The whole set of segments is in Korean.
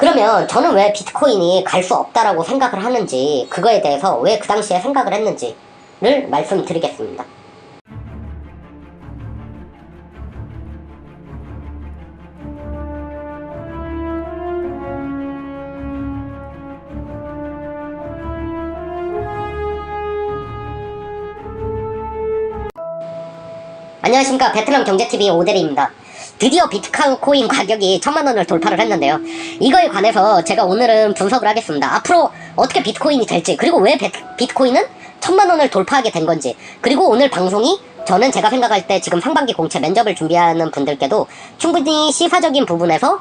그러면 저는 왜 비트코인이 갈 수 없다라고 생각을 하는지, 그거에 대해서 왜 그 당시에 생각을 했는지를 말씀드리겠습니다. 안녕하십니까, 베트남 경제TV 오대리입니다. 드디어 비트코인 가격이 1000만원을 돌파를 했는데요. 이거에 관해서 제가 오늘은 분석을 하겠습니다. 앞으로 어떻게 비트코인이 될지, 그리고 왜 비트코인은 1000만원을 돌파하게 된 건지, 그리고 오늘 방송이 저는 제가 생각할 때 지금 상반기 공채 면접을 준비하는 분들께도 충분히 시사적인 부분에서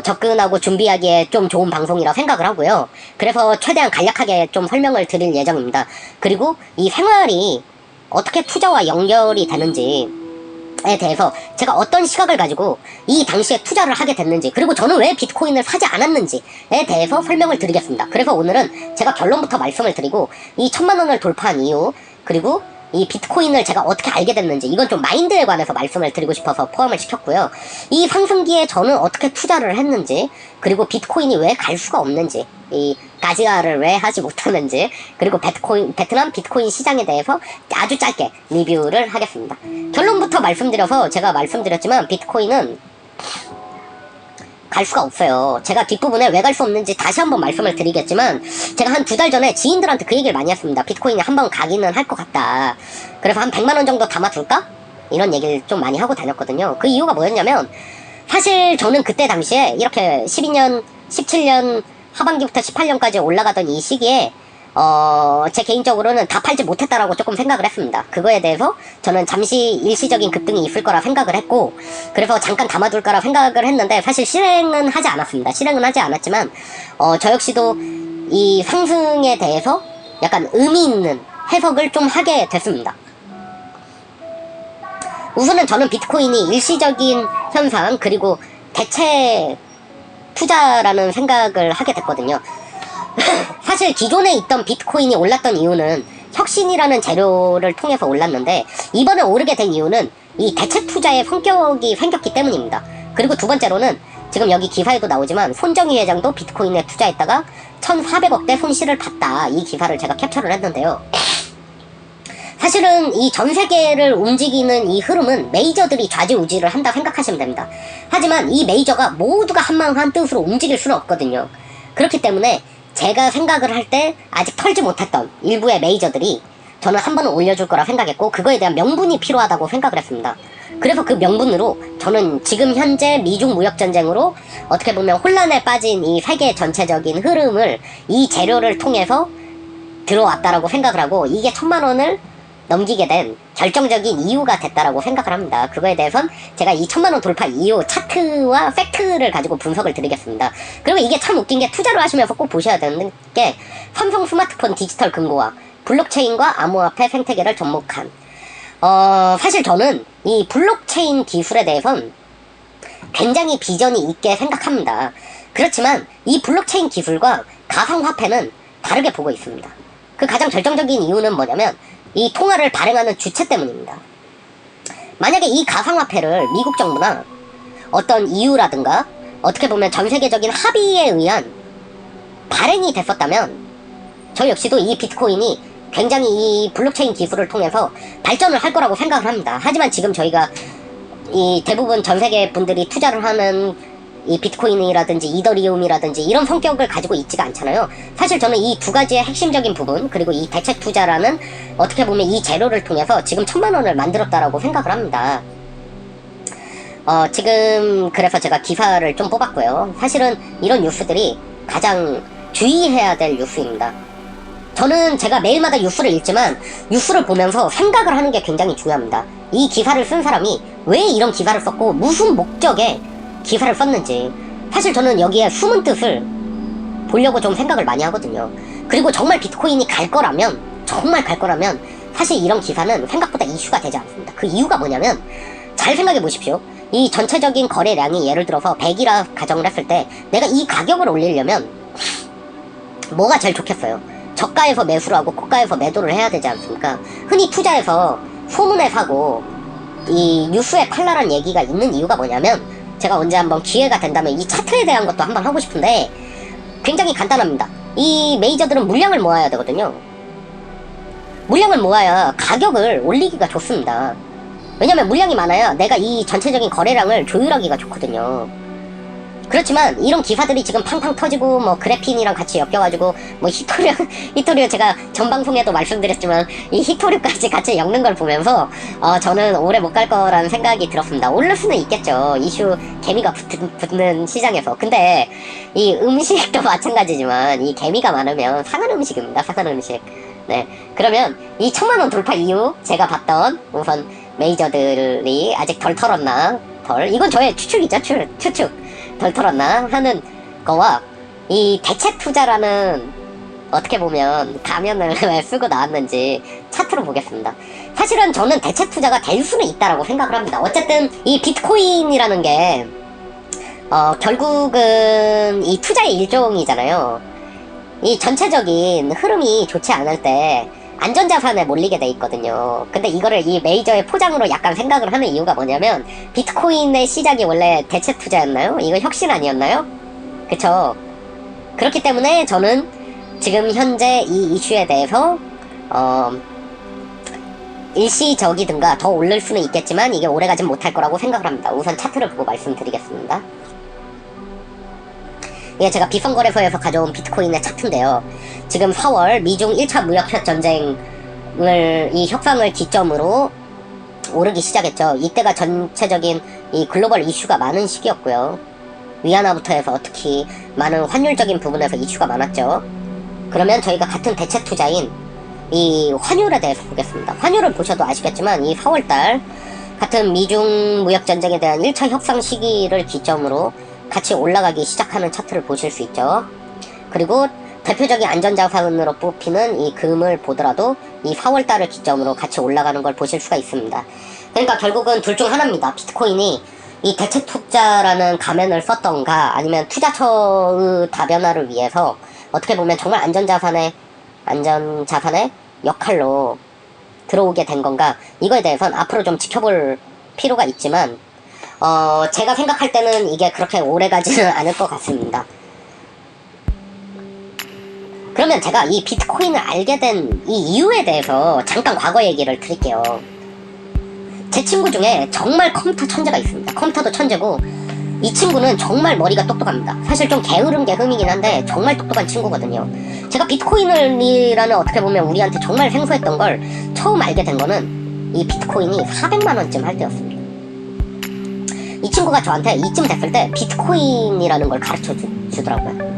접근하고 준비하기에 좀 좋은 방송이라 생각을 하고요. 그래서 최대한 간략하게 좀 설명을 드릴 예정입니다. 그리고 이 생활이 어떻게 투자와 연결이 되는지에 대해서 제가 어떤 시각을 가지고 이 당시에 투자를 하게 됐는지, 그리고 저는 왜 비트코인을 사지 않았는지에 대해서 설명을 드리겠습니다. 그래서 오늘은 제가 결론부터 말씀을 드리고, 이 1000만원을 돌파한 이유, 그리고 이 비트코인을 제가 어떻게 알게 됐는지, 이건 좀 마인드에 관해서 말씀을 드리고 싶어서 포함을 시켰고요. 이 상승기에 저는 어떻게 투자를 했는지, 그리고 비트코인이 왜 갈 수가 없는지, 이 가지아를 왜 하지 못하는지, 그리고 베트남 비트코인 시장에 대해서 아주 짧게 리뷰를 하겠습니다. 결론부터 말씀드려서, 제가 말씀드렸지만 비트코인은 갈 수가 없어요. 제가 뒷부분에 왜 갈 수 없는지 다시 한번 말씀을 드리겠지만, 제가 한 2달 전에 지인들한테 그 얘기를 많이 했습니다. 비트코인이 한번 가기는 할 것 같다. 그래서 한 100만원 정도 담아둘까? 이런 얘기를 좀 많이 하고 다녔거든요. 그 이유가 뭐였냐면, 사실 저는 그때 당시에 이렇게 12년, 17년 하반기부터 18년까지 올라가던 이 시기에 제 개인적으로는 다 팔지 못했다라고 조금 생각을 했습니다. 그거에 대해서 저는 잠시 일시적인 급등이 있을 거라 생각을 했고, 그래서 잠깐 담아둘 거라 생각을 했는데, 사실 실행은 하지 않았습니다. 실행은 하지 않았지만 저 역시도 이 상승에 대해서 약간 의미 있는 해석을 좀 하게 됐습니다. 우선은 저는 비트코인이 일시적인 현상, 그리고 대체 투자라는 생각을 하게 됐거든요. 사실 기존에 있던 비트코인이 올랐던 이유는 혁신이라는 재료를 통해서 올랐는데, 이번에 오르게 된 이유는 이 대체 투자의 성격이 생겼기 때문입니다. 그리고 두 번째로는 지금 여기 기사에도 나오지만 손정희 회장도 비트코인에 투자했다가 1400억대 손실을 봤다, 이 기사를 제가 캡처를 했는데요. 사실은 이 전 세계를 움직이는 이 흐름은 메이저들이 좌지우지를 한다 생각하시면 됩니다. 하지만 이 메이저가 모두가 한마음 한뜻으로 움직일 수는 없거든요. 그렇기 때문에 제가 생각을 할 때 아직 털지 못했던 일부의 메이저들이 저는 한 번은 올려줄 거라 생각했고, 그거에 대한 명분이 필요하다고 생각을 했습니다. 그래서 그 명분으로 저는 지금 현재 미중 무역전쟁으로 어떻게 보면 혼란에 빠진 이 세계 전체적인 흐름을 이 재료를 통해서 들어왔다라고 생각을 하고, 이게 1000만원을 넘기게 된 결정적인 이유가 됐다라고 생각을 합니다. 그거에 대해선 제가 이 1000만원 돌파 이유 차트와 팩트를 가지고 분석을 드리겠습니다. 그리고 이게 참 웃긴 게, 투자를 하시면서 꼭 보셔야 되는 게, 삼성 스마트폰 디지털 금고와 블록체인과 암호화폐 생태계를 접목한, 사실 저는 이 블록체인 기술에 대해선 굉장히 비전이 있게 생각합니다. 그렇지만 이 블록체인 기술과 가상화폐는 다르게 보고 있습니다. 그 가장 결정적인 이유는 뭐냐면, 이 통화를 발행하는 주체 때문입니다. 만약에 이 가상화폐를 미국 정부나 어떤 EU라든가 어떻게 보면 전 세계적인 합의에 의한 발행이 됐었다면, 저 역시도 이 비트코인이 굉장히 이 블록체인 기술을 통해서 발전을 할 거라고 생각을 합니다. 하지만 지금 저희가 이 대부분 전 세계 분들이 투자를 하는 이 비트코인이라든지 이더리움이라든지 이런 성격을 가지고 있지가 않잖아요. 사실 저는 이 두 가지의 핵심적인 부분, 그리고 이 대체 투자라는 어떻게 보면 이 재료를 통해서 지금 1000만원을 만들었다라고 생각을 합니다. 지금 그래서 제가 기사를 좀 뽑았고요. 사실은 이런 뉴스들이 가장 주의해야 될 뉴스입니다. 저는 제가 매일마다 뉴스를 읽지만 뉴스를 보면서 생각을 하는 게 굉장히 중요합니다. 이 기사를 쓴 사람이 왜 이런 기사를 썼고 무슨 목적에 기사를 썼는지, 사실 저는 여기에 숨은 뜻을 보려고 좀 생각을 많이 하거든요. 그리고 정말 비트코인이 갈 거라면, 정말 갈 거라면 사실 이런 기사는 생각보다 이슈가 되지 않습니다. 그 이유가 뭐냐면, 잘 생각해 보십시오. 이 전체적인 거래량이 예를 들어서 100이라 가정을 했을 때, 내가 이 가격을 올리려면 뭐가 제일 좋겠어요? 저가에서 매수를 하고 고가에서 매도를 해야 되지 않습니까? 흔히 투자에서 소문에 사고 이 뉴스에 팔라란 얘기가 있는 이유가 뭐냐면, 제가 언제 한번 기회가 된다면 이 차트에 대한 것도 한번 하고 싶은데 굉장히 간단합니다. 이 메이저들은 물량을 모아야 되거든요. 물량을 모아야 가격을 올리기가 좋습니다. 왜냐면 물량이 많아야 내가 이 전체적인 거래량을 조율하기가 좋거든요. 그렇지만 이런 기사들이 지금 팡팡 터지고 뭐 그래핀이랑 같이 엮여가지고 뭐 히토류 제가 전 방송에도 말씀드렸지만 이 히토류까지 같이 엮는 걸 보면서 저는 오래 못 갈 거라는 생각이 들었습니다. 오를 수는 있겠죠. 이슈 개미가 붙는 시장에서. 근데 이 음식도 마찬가지지만 이 개미가 많으면 상한 음식입니다. 상한 음식. 네. 그러면 이 1000만원 돌파 이후 제가 봤던 우선 메이저들이 아직 덜 털었나 이건 저의 추측이죠. 추측 덜 털었나 하는 거와 이 대체 투자라는 어떻게 보면 가면을 왜 쓰고 나왔는지 차트로 보겠습니다. 사실은 저는 대체 투자가 될 수는 있다라고 생각을 합니다. 어쨌든 이 비트코인이라는 게 결국은 이 투자의 일종이잖아요. 이 전체적인 흐름이 좋지 않을 때 안전자산에 몰리게 돼 있거든요. 근데 이거를 이 메이저의 포장으로 약간 생각을 하는 이유가 뭐냐면 비트코인의 시작이 원래 대체 투자였나요? 이거 혁신 아니었나요? 그쵸? 그렇기 때문에 저는 지금 현재 이 이슈에 대해서 일시적이든가 더 오를 수는 있겠지만 이게 오래가진 못할 거라고 생각을 합니다. 우선 차트를 보고 말씀드리겠습니다. 이게 제가 비선거래소에서 가져온 비트코인의 차트인데요. 지금 4월 미중 1차 무역 전쟁을 이 협상을 기점으로 오르기 시작했죠. 이때가 전체적인 이 글로벌 이슈가 많은 시기였고요. 위안화부터 해서 특히 많은 환율적인 부분에서 이슈가 많았죠. 그러면 저희가 같은 대체 투자인 이 환율에 대해서 보겠습니다. 환율을 보셔도 아시겠지만 이 4월달 같은 미중 무역 전쟁에 대한 1차 협상 시기를 기점으로 같이 올라가기 시작하는 차트를 보실 수 있죠. 그리고 대표적인 안전자산으로 뽑히는 이 금을 보더라도 이 4월달을 기점으로 같이 올라가는 걸 보실 수가 있습니다. 그러니까 결국은 둘 중 하나입니다. 비트코인이 이 대체 투자라는 가면을 썼던가 아니면 투자처의 다변화를 위해서 어떻게 보면 정말 안전자산의 역할로 들어오게 된 건가, 이거에 대해서는 앞으로 좀 지켜볼 필요가 있지만 제가 생각할 때는 이게 그렇게 오래 가지는 않을 것 같습니다. 그러면 제가 이 비트코인을 알게 된 이 이유에 대해서 잠깐 과거 얘기를 드릴게요. 제 친구 중에 정말 컴퓨터 천재가 있습니다. 컴퓨터도 천재고 이 친구는 정말 머리가 똑똑합니다. 사실 좀 게으른 게 흠이긴 한데 정말 똑똑한 친구거든요. 제가 비트코인이라는 어떻게 보면 우리한테 정말 생소했던 걸 처음 알게 된 거는 이 비트코인이 400만원쯤 할 때였습니다. 이 친구가 저한테 이쯤 됐을 때 비트코인이라는 걸 가르쳐 주더라고요.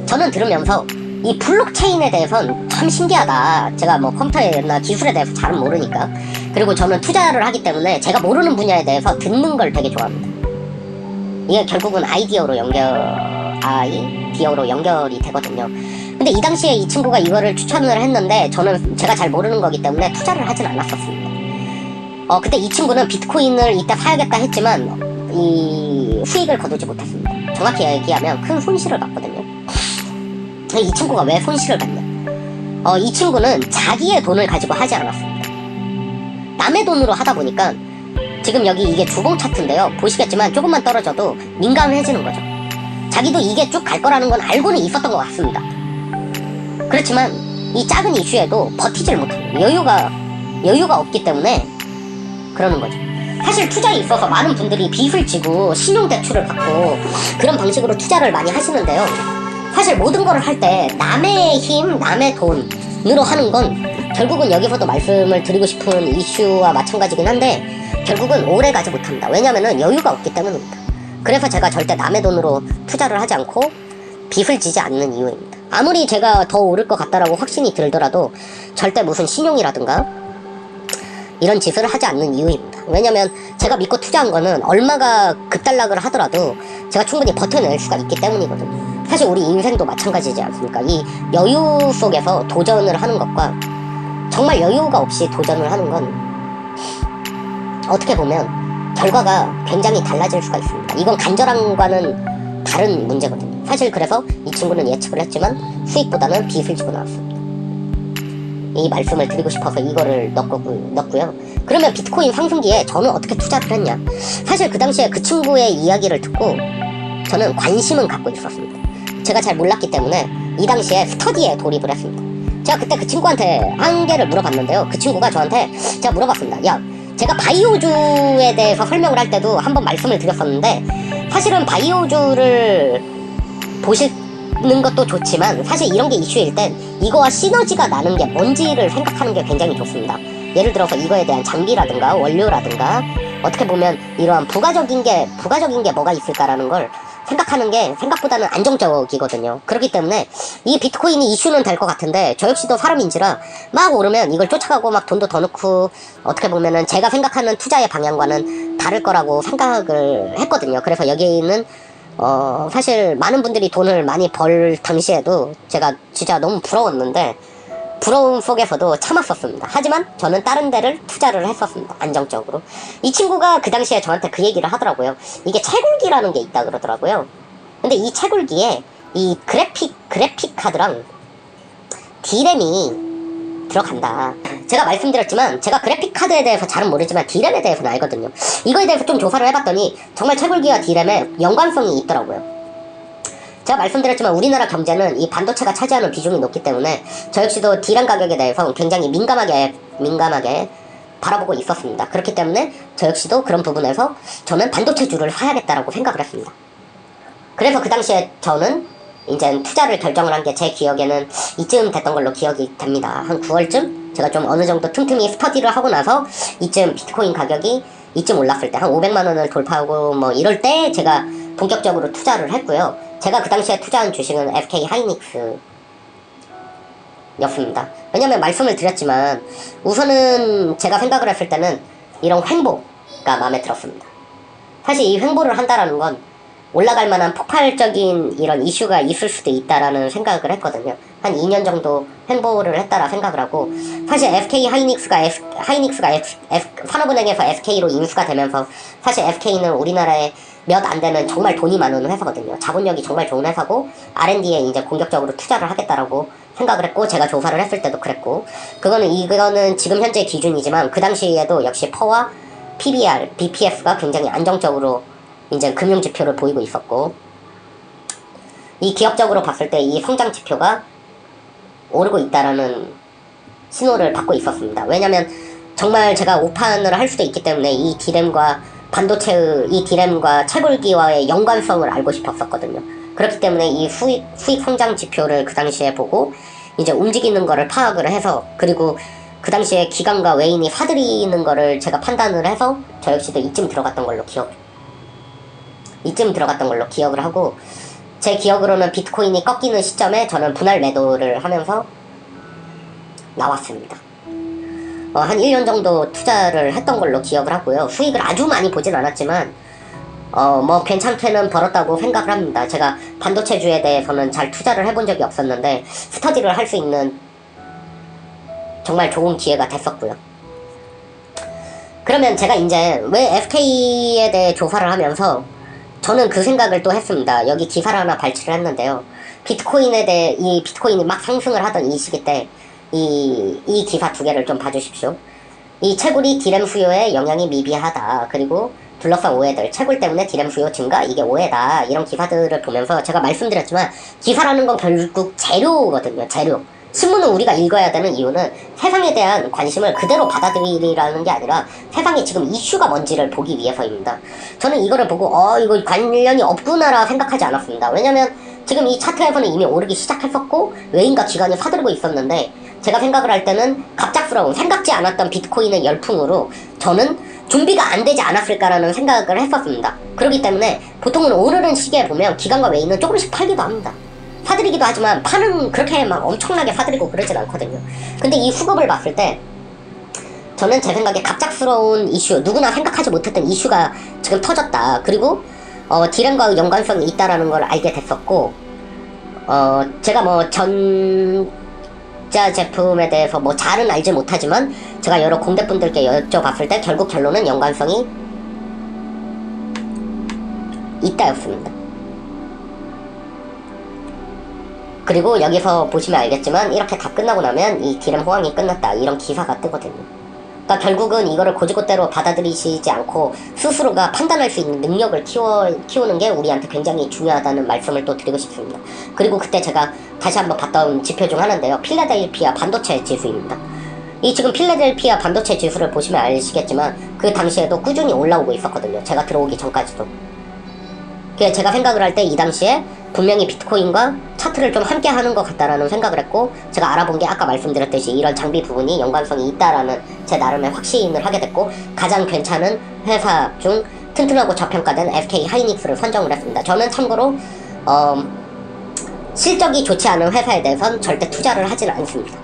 저는 들으면서 이 블록체인에 대해서는 참 신기하다. 제가 뭐 컴퓨터나 기술에 대해서 잘은 모르니까. 그리고 저는 투자를 하기 때문에 제가 모르는 분야에 대해서 듣는 걸 되게 좋아합니다. 이게 결국은 아이디어로 연결이 되거든요. 근데 이 당시에 이 친구가 이거를 추천을 했는데 저는 제가 잘 모르는 거기 때문에 투자를 하진 않았었습니다. 그때 이 친구는 비트코인을 이따 사야겠다 했지만 이 수익을 거두지 못했습니다. 정확히 얘기하면 큰 손실을 봤거든요. 이 친구가 왜 손실을 봤냐? 이 친구는 자기의 돈을 가지고 하지 않았습니다. 남의 돈으로 하다 보니까 지금 여기 이게 주봉 차트인데요. 보시겠지만 조금만 떨어져도 민감해지는 거죠. 자기도 이게 쭉 갈 거라는 건 알고는 있었던 것 같습니다. 그렇지만 이 작은 이슈에도 버티질 못합니다. 여유가 없기 때문에 그러는 거죠. 사실 투자에 있어서 많은 분들이 빚을 지고 신용대출을 받고 그런 방식으로 투자를 많이 하시는데요. 사실 모든 거를 할 때 남의 힘, 남의 돈으로 하는 건 결국은 여기서도 말씀을 드리고 싶은 이슈와 마찬가지긴 한데 결국은 오래 가지 못합니다. 왜냐면은 여유가 없기 때문입니다. 그래서 제가 절대 남의 돈으로 투자를 하지 않고 빚을 지지 않는 이유입니다. 아무리 제가 더 오를 것 같다라고 확신이 들더라도 절대 무슨 신용이라든가 이런 짓을 하지 않는 이유입니다. 왜냐면 제가 믿고 투자한 거는 얼마가 급단락을 하더라도 제가 충분히 버텨낼 수가 있기 때문이거든요. 사실 우리 인생도 마찬가지지 않습니까? 이 여유 속에서 도전을 하는 것과 정말 여유가 없이 도전을 하는 건 어떻게 보면 결과가 굉장히 달라질 수가 있습니다. 이건 간절함과는 다른 문제거든요. 사실 그래서 이 친구는 예측을 했지만 수익보다는 빚을 지고 나왔습니다. 이 말씀을 드리고 싶어서 이거를 넣고요. 그러면 비트코인 상승기에 저는 어떻게 투자를 했냐? 사실 그 당시에 그 친구의 이야기를 듣고 저는 관심은 갖고 있었습니다. 제가 잘 몰랐기 때문에 이 당시에 스터디에 돌입을 했습니다. 제가 그때 그 친구한테 한 개를 물어봤는데요. 그 친구가 저한테 제가 물어봤습니다. 야, 제가 바이오주에 대해서 설명을 할 때도 한번 말씀을 드렸었는데 사실은 바이오주를 보시는 것도 좋지만 사실 이런 게 이슈일 땐 이거와 시너지가 나는 게 뭔지를 생각하는 게 굉장히 좋습니다. 예를 들어서 이거에 대한 장비라든가 원료라든가 어떻게 보면 이러한 부가적인 게 뭐가 있을까라는 걸 생각하는 게 생각보다는 안정적이거든요. 그렇기 때문에 이 비트코인이 이슈는 될 것 같은데 저 역시도 사람인지라 막 오르면 이걸 쫓아가고 막 돈도 더 넣고 어떻게 보면은 제가 생각하는 투자의 방향과는 다를 거라고 생각을 했거든요. 그래서 여기는 사실 많은 분들이 돈을 많이 벌 당시에도 제가 진짜 너무 부러웠는데 부러움 속에서도 참았었습니다. 하지만 저는 다른 데를 투자를 했었습니다. 안정적으로. 이 친구가 그 당시에 저한테 그 얘기를 하더라고요. 이게 채굴기라는 게 있다 그러더라고요. 근데 이 채굴기에 이 그래픽 카드랑 D램이 들어간다. 제가 말씀드렸지만 제가 그래픽 카드에 대해서 잘은 모르지만 D램에 대해서는 알거든요. 이거에 대해서 좀 조사를 해봤더니 정말 채굴기와 D램에 연관성이 있더라고요. 제가 말씀드렸지만 우리나라 경제는 이 반도체가 차지하는 비중이 높기 때문에 저 역시도 D램 가격에 대해서 굉장히 민감하게 바라보고 있었습니다. 그렇기 때문에 저 역시도 그런 부분에서 저는 반도체주를 사야겠다라고 생각을 했습니다. 그래서 그 당시에 저는 이제 투자를 결정을 한 게 제 기억에는 이쯤 됐던 걸로 기억이 됩니다. 한 9월쯤 제가 좀 어느 정도 틈틈이 스터디를 하고 나서 이쯤 비트코인 가격이 이쯤 올랐을 때 한 500만 원을 돌파하고 뭐 이럴 때 제가 본격적으로 투자를 했고요. 제가 그 당시에 투자한 주식은 SK 하이닉스 였습니다. 왜냐면 말씀을 드렸지만 우선은 제가 생각을 했을 때는 이런 횡보가 마음에 들었습니다. 사실 이 횡보를 한다라는 건 올라갈 만한 폭발적인 이런 이슈가 있을 수도 있다라는 생각을 했거든요. 한 2년 정도 횡보를 했다라 생각을 하고 사실 SK 하이닉스가 산업은행에서 SK로 인수가 되면서 사실 SK는 우리나라에 몇 안 되는 정말 돈이 많은 회사거든요. 자본력이 정말 좋은 회사고 R&D에 이제 공격적으로 투자를 하겠다라고 생각을 했고 제가 조사를 했을 때도 그랬고 이거는 지금 현재 기준이지만 그 당시에도 역시 퍼와 PBR, BPS가 굉장히 안정적으로 이제 금융 지표를 보이고 있었고 이 기업적으로 봤을 때 이 성장 지표가 오르고 있다라는 신호를 받고 있었습니다. 왜냐면 정말 제가 오판을 할 수도 있기 때문에 이 D램과 이 D램과 채굴기와의 연관성을 알고 싶었었거든요. 그렇기 때문에 이 수익 성장 지표를 그 당시에 보고 이제 움직이는 거를 파악을 해서 그리고 그 당시에 기관과 외인이 사들이는 거를 제가 판단을 해서 저 역시도 이쯤 들어갔던 걸로 기억을 하고 제 기억으로는 비트코인이 꺾이는 시점에 저는 분할 매도를 하면서 나왔습니다. 한 1년 정도 투자를 했던 걸로 기억을 하고요. 수익을 아주 많이 보진 않았지만 뭐 괜찮게는 벌었다고 생각을 합니다. 제가 반도체주에 대해서는 잘 투자를 해본 적이 없었는데 스터디를 할 수 있는 정말 좋은 기회가 됐었고요. 그러면 제가 이제 왜 FK에 대해 조사를 하면서 저는 그 생각을 또 했습니다. 여기 기사를 하나 발췌를 했는데요. 비트코인에 대해 이 비트코인이 막 상승을 하던 이 시기 때 이 기사 두 개를 좀 봐주십시오. 이 채굴이 D램 수요에 영향이 미비하다. 그리고 둘러싼 오해들, 채굴 때문에 D램 수요 증가, 이게 오해다. 이런 기사들을 보면서 제가 말씀드렸지만 기사라는 건 결국 재료거든요. 재료. 신문은 우리가 읽어야 되는 이유는 세상에 대한 관심을 그대로 받아들이라는 게 아니라 세상에 지금 이슈가 뭔지를 보기 위해서입니다. 저는 이거를 보고 이거 관련이 없구나라 생각하지 않았습니다. 왜냐면 지금 이 차트에서는 이미 오르기 시작했었고 외인과 기관이 사들고 있었는데 제가 생각을 할 때는 갑작스러운 생각지 않았던 비트코인의 열풍으로 저는 준비가 안 되지 않았을까라는 생각을 했었습니다. 그렇기 때문에 보통은 오르는 시기에 보면 기관과 외인은 조금씩 팔기도 합니다. 사들이기도 하지만 파는 그렇게 막 엄청나게 사들이고 그러진 않거든요. 근데 이 수급을 봤을 때 저는 제 생각에 갑작스러운 이슈, 누구나 생각하지 못했던 이슈가 지금 터졌다. 그리고 D램과 연관성이 있다라는 걸 알게 됐었고 제가 뭐 전자 제품에 대해서 뭐 잘은 알지 못하지만 제가 여러 공대분들께 여쭤봤을 때 결국 결론은 연관성이 있다였습니다. 그리고 여기서 보시면 알겠지만 이렇게 다 끝나고 나면 이 D램 호황이 끝났다 이런 기사가 뜨거든요. 그러니까 결국은 이거를 고지고대로 받아들이시지 않고 스스로가 판단할 수 있는 능력을 키우는 게 우리한테 굉장히 중요하다는 말씀을 또 드리고 싶습니다. 그리고 그때 제가 다시 한번 봤던 지표 중 하나인데요. 필라델피아 반도체 지수입니다. 이 지금 필라델피아 반도체 지수를 보시면 아시겠지만 그 당시에도 꾸준히 올라오고 있었거든요. 제가 들어오기 전까지도. 그래서 제가 생각을 할 때 이 당시에 분명히 비트코인과 차트를 좀 함께 하는 것 같다라는 생각을 했고, 제가 알아본 게 아까 말씀드렸듯이 이런 장비 부분이 연관성이 있다라는 제 나름의 확신을 하게 됐고, 가장 괜찮은 회사 중 튼튼하고 저평가된 SK 하이닉스를 선정을 했습니다. 저는 참고로 실적이 좋지 않은 회사에 대해서는 절대 투자를 하지는 않습니다.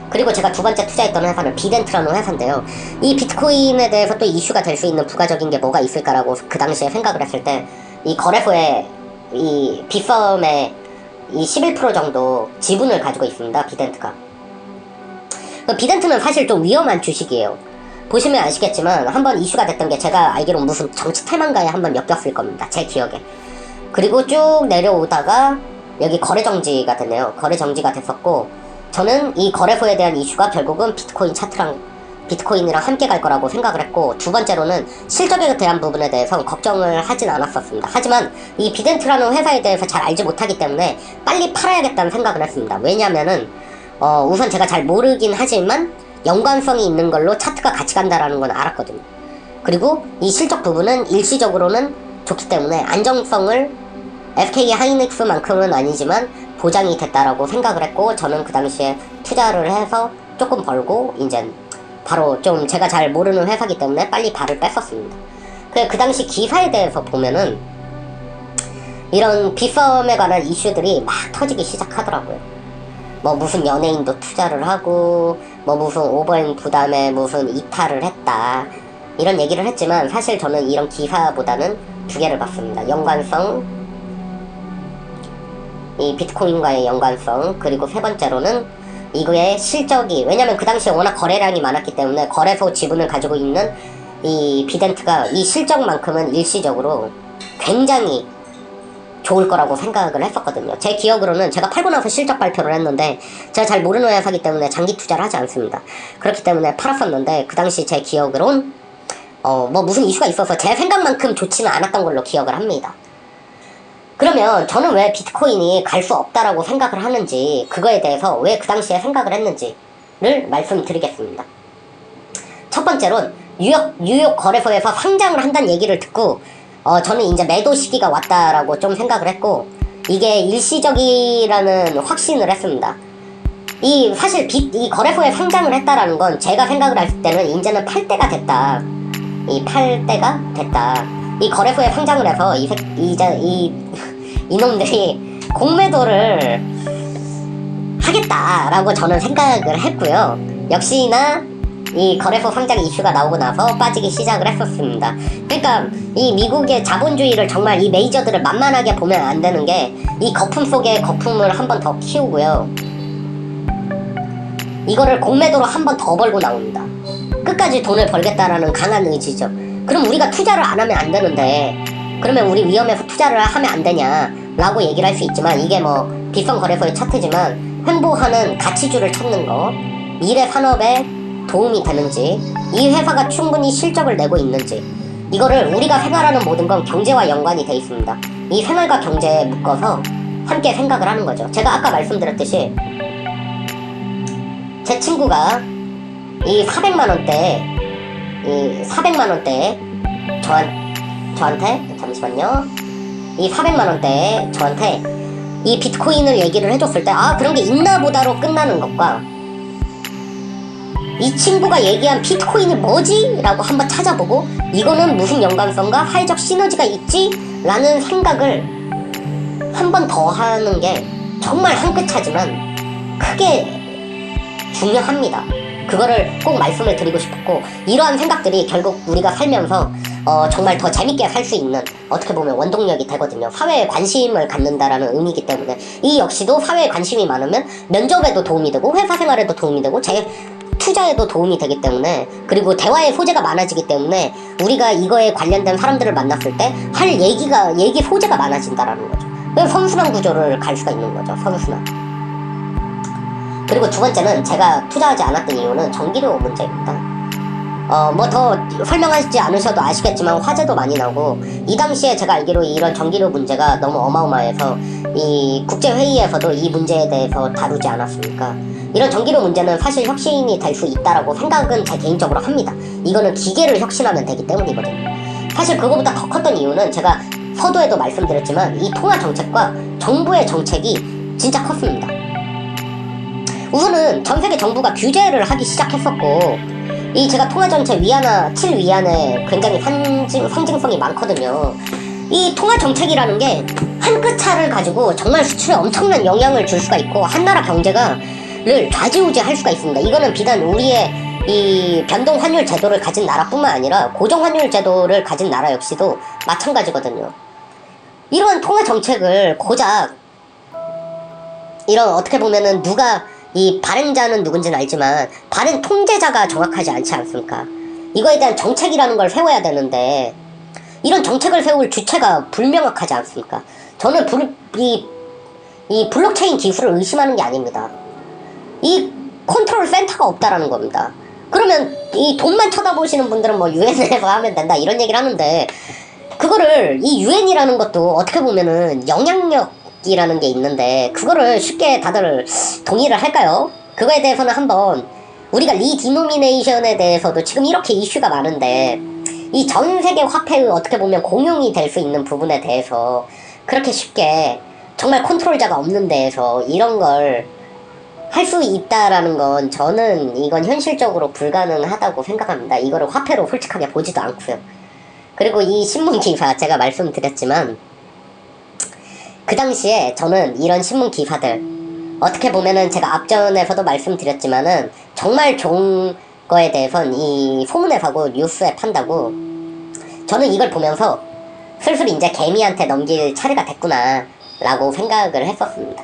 그리고 제가 두 번째 투자했던 회사는 비덴트라는 회사인데요. 이 비트코인에 대해서 또 이슈가 될 수 있는 부가적인 게 뭐가 있을까라고 그 당시에 생각을 했을 때, 이 거래소에 이 빗썸의 이 11% 정도 지분을 가지고 있습니다. 비덴트가. 비덴트는 사실 좀 위험한 주식이에요. 보시면 아시겠지만 한번 이슈가 됐던 게, 제가 알기로 무슨 정치 탈망가에 한번 엮였을 겁니다. 제 기억에. 그리고 쭉 내려오다가 여기 거래 정지가 됐네요. 거래 정지가 됐었고, 저는 이 거래소에 대한 이슈가 결국은 비트코인이랑 함께 갈 거라고 생각을 했고, 두 번째로는 실적에 대한 부분에 대해서 걱정을 하진 않았었습니다. 하지만 이 비덴트라는 회사에 대해서 잘 알지 못하기 때문에 빨리 팔아야겠다는 생각을 했습니다. 왜냐면은 우선 제가 잘 모르긴 하지만 연관성이 있는 걸로 차트가 같이 간다라는 건 알았거든요. 그리고 이 실적 부분은 일시적으로는 좋기 때문에 안정성을 SK 하이닉스만큼은 아니지만 보장이 됐다라고 생각을 했고, 저는 그 당시에 투자를 해서 조금 벌고, 이제 바로 좀 제가 잘 모르는 회사기 때문에 빨리 발을 뺐었습니다. 그 당시 기사에 대해서 보면은 이런 빗썸에 관한 이슈들이 막 터지기 시작하더라고요. 뭐 무슨 연예인도 투자를 하고, 뭐 무슨 오버행 부담에 무슨 이탈을 했다, 이런 얘기를 했지만, 사실 저는 이런 기사보다는 두 개를 봤습니다. 연관성, 이 비트코인과의 연관성, 그리고 세 번째로는 이거의 실적이, 왜냐면 그 당시에 워낙 거래량이 많았기 때문에 거래소 지분을 가지고 있는 이 비덴트가 이 실적만큼은 일시적으로 굉장히 좋을 거라고 생각을 했었거든요. 제 기억으로는 제가 팔고 나서 실적 발표를 했는데, 제가 잘 모르는 회사기 때문에 장기 투자를 하지 않습니다. 그렇기 때문에 팔았었는데, 그 당시 제 기억으론 뭐 무슨 이슈가 있어서 제 생각만큼 좋지는 않았던 걸로 기억을 합니다. 그러면 저는 왜 비트코인이 갈 수 없다라고 생각을 하는지, 그거에 대해서 왜 그 당시에 생각을 했는지를 말씀드리겠습니다. 첫 번째로는 뉴욕 거래소에서 상장을 한다는 얘기를 듣고 저는 이제 매도 시기가 왔다라고 좀 생각을 했고, 이게 일시적이라는 확신을 했습니다. 사실 이 거래소에 상장을 했다라는 건 제가 생각을 할 때는 이제는 팔 때가 됐다. 이 거래소에 상장을 해서 이놈들이 공매도를 하겠다라고 저는 생각을 했고요. 역시나 이 거래소 상장 이슈가 나오고 나서 빠지기 시작을 했었습니다. 그러니까 이 미국의 자본주의를 정말 이 메이저들을 만만하게 보면 안 되는 게, 이 거품 속에 거품을 한 번 더 키우고요. 이거를 공매도로 한 번 더 벌고 나옵니다. 끝까지 돈을 벌겠다라는 강한 의지죠. 그럼 우리가 투자를 안 하면 안 되는데, 그러면 우리 위험해서 투자를 하면 안 되냐라고 얘기를 할 수 있지만, 이게 뭐 빗썸 거래소의 차트지만 횡보하는 가치주를 찾는 거, 미래 산업에 도움이 되는지, 이 회사가 충분히 실적을 내고 있는지, 이거를 우리가 생활하는 모든 건 경제와 연관이 돼 있습니다. 이 생활과 경제에 묶어서 함께 생각을 하는 거죠. 제가 아까 말씀드렸듯이 제 친구가 이 400만원대 저한테 잠시만요. 이 400만원대 저한테 이 비트코인을 얘기를 해줬을 때, 아, 그런 게 있나 보다로 끝나는 것과, 이 친구가 얘기한 비트코인이 뭐지? 라고 한번 찾아보고, 이거는 무슨 연관성과 사회적 시너지가 있지? 라는 생각을 한 번 더 하는 게 정말 한 끗 차지만 크게 중요합니다. 그거를 꼭 말씀을 드리고 싶었고, 이러한 생각들이 결국 우리가 살면서 정말 더 재밌게 살 수 있는, 어떻게 보면 원동력이 되거든요. 사회에 관심을 갖는다라는 의미이기 때문에, 이 역시도 사회에 관심이 많으면 면접에도 도움이 되고, 회사 생활에도 도움이 되고, 제 투자에도 도움이 되기 때문에, 그리고 대화의 소재가 많아지기 때문에 우리가 이거에 관련된 사람들을 만났을 때 할 얘기 소재가 많아진다라는 거죠. 선순환 구조를 갈 수가 있는 거죠. 선순환. 그리고 두 번째는 제가 투자하지 않았던 이유는 전기료 문제입니다. 뭐 더 설명하지 않으셔도 아시겠지만 화재도 많이 나고, 이 당시에 제가 알기로 이런 전기료 문제가 너무 어마어마해서 이 국제회의에서도 이 문제에 대해서 다루지 않았습니까? 이런 전기료 문제는 사실 혁신이 될 수 있다라고 생각은 제 개인적으로 합니다. 이거는 기계를 혁신하면 되기 때문이거든요. 사실 그거보다 더 컸던 이유는 제가 서두에도 말씀드렸지만 이 통화 정책과 정부의 정책이 진짜 컸습니다. 우선은 전 세계 정부가 규제를 하기 시작했었고, 이 제가 통화정책 위안화, 7위안에 굉장히 상징성이 많거든요. 이 통화정책이라는 게 한 끗 차를 가지고 정말 수출에 엄청난 영향을 줄 수가 있고, 한 나라 경제를 좌지우지할 수가 있습니다. 이거는 비단 우리의 이 변동 환율 제도를 가진 나라뿐만 아니라 고정 환율 제도를 가진 나라 역시도 마찬가지거든요. 이런 통화 정책을 고작 이런 어떻게 보면은 누가 이 발행자는 누군지는 알지만 발행 통제자가 정확하지 않지 않습니까? 이거에 대한 정책이라는 걸 세워야 되는데 이런 정책을 세울 주체가 불명확하지 않습니까? 저는 이 블록체인 기술을 의심하는 게 아닙니다. 이 컨트롤 센터가 없다라는 겁니다. 그러면 이 돈만 쳐다보시는 분들은 뭐 유엔에서 하면 된다 이런 얘기를 하는데, 그거를 이 유엔이라는 것도 어떻게 보면은 영향력이라는 게 있는데 그거를 쉽게 다들 동의를 할까요? 그거에 대해서는 한번 우리가 리디노미네이션에 대해서도 지금 이렇게 이슈가 많은데 이 전 세계 화폐의 어떻게 보면 공용이 될 수 있는 부분에 대해서 그렇게 쉽게 정말 컨트롤자가 없는 데에서 이런 걸 할 수 있다라는 건 저는 이건 현실적으로 불가능하다고 생각합니다. 이거를 화폐로 솔직하게 보지도 않고요. 그리고 이 신문 기사 제가 말씀드렸지만 그 당시에 저는 이런 신문 기사들 어떻게 보면은 제가 앞전에서도 말씀드렸지만은 정말 좋은 거에 대해선 이 소문에서고 뉴스에 판다고 저는 이걸 보면서 슬슬 이제 개미한테 넘길 차례가 됐구나 라고 생각을 했었습니다.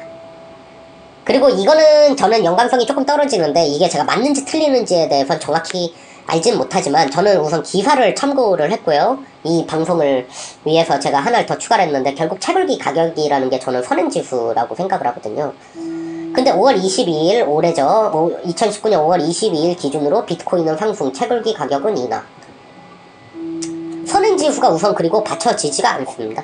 그리고 이거는 저는 연관성이 조금 떨어지는데 이게 제가 맞는지 틀리는지에 대해선 정확히 알진 못하지만 저는 우선 기사를 참고를 했고요. 이 방송을 위해서 제가 하나를 더 추가를 했는데 결국 채굴기 가격이라는 게 저는 선행지수라고 생각을 하거든요. 근데 5월 22일 올해죠. 2019년 5월 22일 기준으로 비트코인은 상승, 채굴기 가격은 인하. 선행지수가 우선 그리고 받쳐지지가 않습니다.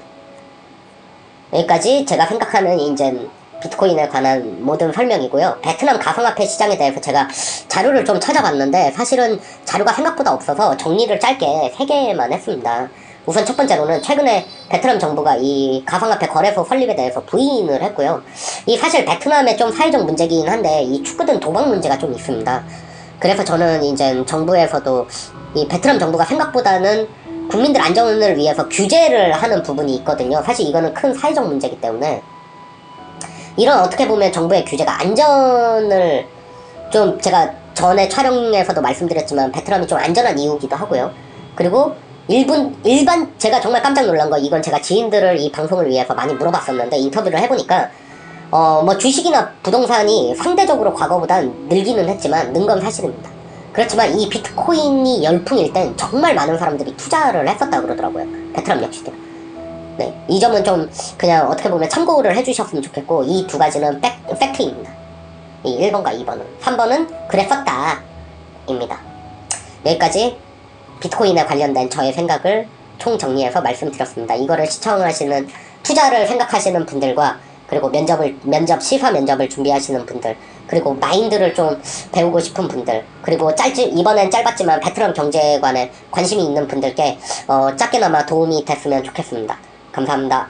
여기까지 제가 생각하는 이제 비트코인에 관한 모든 설명이고요. 베트남 가상화폐 시장에 대해서 제가 자료를 좀 찾아봤는데 사실은 자료가 생각보다 없어서 정리를 짧게 3개만 했습니다. 우선 첫 번째로는 최근에 베트남 정부가 이 가상화폐 거래소 설립에 대해서 부인을 했고요. 이 사실 베트남의 좀 사회적 문제긴 한데 이 축구든 도박 문제가 좀 있습니다. 그래서 저는 이제 정부에서도 이 베트남 정부가 생각보다는 국민들 안전을 위해서 규제를 하는 부분이 있거든요. 사실 이거는 큰 사회적 문제이기 때문에 이런 어떻게 보면 정부의 규제가 안전을 좀 제가 전에 촬영에서도 말씀드렸지만 베트남이 좀 안전한 이유기도 하고요. 그리고 일반 제가 정말 깜짝 놀란 거 이건 제가 지인들을 이 방송을 위해서 많이 물어봤었는데 인터뷰를 해보니까 뭐 주식이나 부동산이 상대적으로 과거보단 늘기는 했지만 는 건 사실입니다. 그렇지만 이 비트코인이 열풍일 땐 정말 많은 사람들이 투자를 했었다고 그러더라고요. 베트남 역시도. 네, 이 점은 좀 그냥 어떻게 보면 참고를 해주셨으면 좋겠고 이 두 가지는 팩트입니다. 이 1번과 2번은 3번은 그랬었다 입니다. 여기까지 비트코인에 관련된 저의 생각을 총정리해서 말씀드렸습니다. 이거를 시청하시는 투자를 생각하시는 분들과 그리고 시사 면접을 준비하시는 분들 그리고 마인드를 좀 배우고 싶은 분들 그리고 이번엔 짧았지만 베트남 경제관에 관심이 있는 분들께 작게나마 도움이 됐으면 좋겠습니다. 감사합니다.